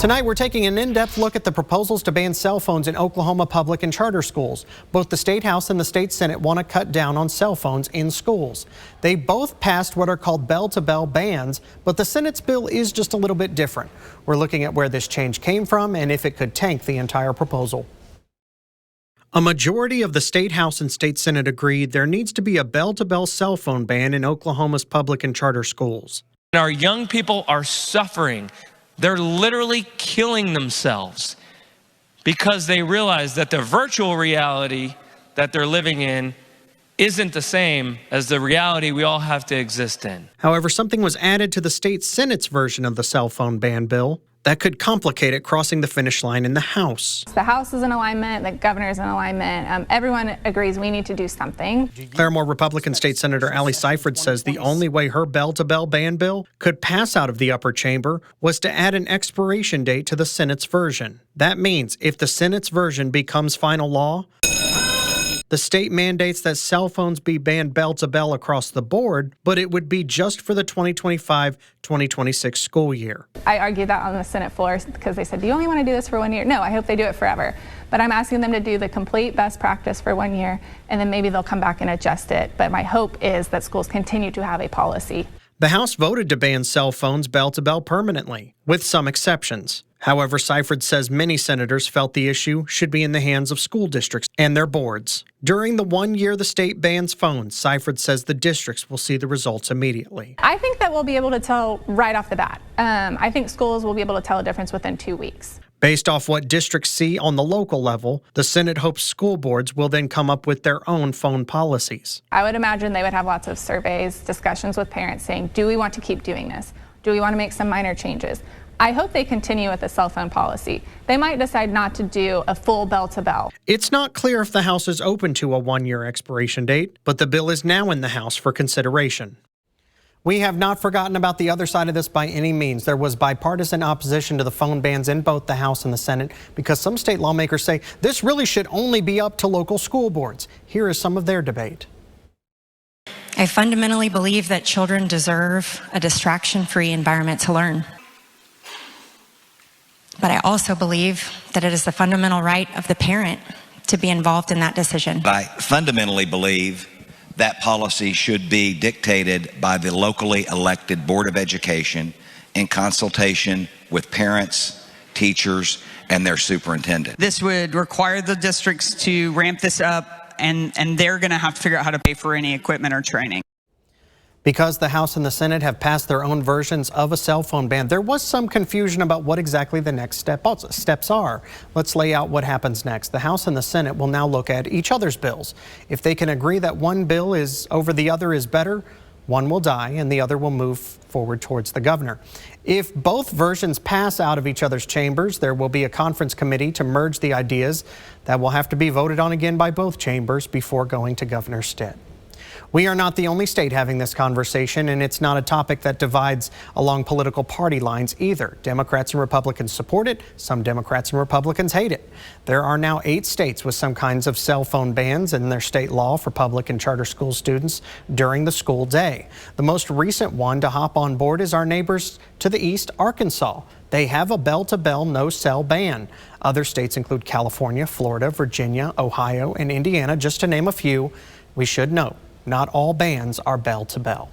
Tonight, we're taking an in-depth look at the proposals to ban cell phones in Oklahoma public and charter schools. Both the State House and the State Senate want to cut down on cell phones in schools. They both passed what are called bell-to-bell bans, but the Senate's bill is just a little bit different. We're looking at where this change came from and if it could tank the entire proposal. A majority of the State House and State Senate agreed there needs to be a bell-to-bell cell phone ban in Oklahoma's public and charter schools. Our young people are suffering. They're literally killing themselves because they realize that the virtual reality that they're living in isn't the same as the reality we all have to exist in. However, something was added to the State Senate's version of the cell phone ban bill that could complicate it crossing the finish line in the House. The House is in alignment, the governor is in alignment. Everyone agrees we need to do something. Claremore Republican State Senator Ali Seifert says the only way her bell-to-bell ban bill could pass out of the upper chamber was to add an expiration date to the Senate's version. That means if the Senate's version becomes final law, the state mandates that cell phones be banned bell-to-bell across the board, but it would be just for the 2025-2026 school year. I argued that on the Senate floor because they said, do you only want to do this for 1 year? No, I hope they do it forever. But I'm asking them to do the complete best practice for 1 year, and then maybe they'll come back and adjust it. But my hope is that schools continue to have a policy. The House voted to ban cell phones bell-to-bell permanently, with some exceptions. However, Seifert says many senators felt the issue should be in the hands of school districts and their boards. During the 1 year the state bans phones, Seifert says the districts will see the results immediately. I think that we'll be able to tell right off the bat. I think schools will be able to tell a difference within 2 weeks. Based off what districts see on the local level, the Senate hopes school boards will then come up with their own phone policies. I would imagine they would have lots of surveys, discussions with parents saying, do we want to keep doing this? Do we want to make some minor changes? I hope they continue with the cell phone policy. They might decide not to do a full bell-to-bell. It's not clear if the House is open to a 1 year expiration date, but the bill is now in the House for consideration. We have not forgotten about the other side of this by any means. There was bipartisan opposition to the phone bans in both the House and the Senate because some state lawmakers say this really should only be up to local school boards. Here is some of their debate. I fundamentally believe that children deserve a distraction-free environment to learn. But I also believe that it is the fundamental right of the parent to be involved in that decision. I fundamentally believe that policy should be dictated by the locally elected Board of Education in consultation with parents, teachers, and their superintendent. This would require the districts to ramp this up, and they're going to have to figure out how to pay for any equipment or training. Because the House and the Senate have passed their own versions of a cell phone ban, there was some confusion about what exactly the next steps are. Let's lay out what happens next. The House and the Senate will now look at each other's bills. If they can agree that one bill is over the other is better, one will die and the other will move forward towards the governor. If both versions pass out of each other's chambers, there will be a conference committee to merge the ideas that will have to be voted on again by both chambers before going to Governor Stitt. We are not the only state having this conversation, and it's not a topic that divides along political party lines either. Democrats and Republicans support it. Some Democrats and Republicans hate it. There are now 8 states with some kinds of cell phone bans in their state law for public and charter school students during the school day. The most recent one to hop on board is our neighbors to the east, Arkansas. They have a bell-to-bell no-cell ban. Other states include California, Florida, Virginia, Ohio, and Indiana, just to name a few. We should note, not all bans are bell-to-bell.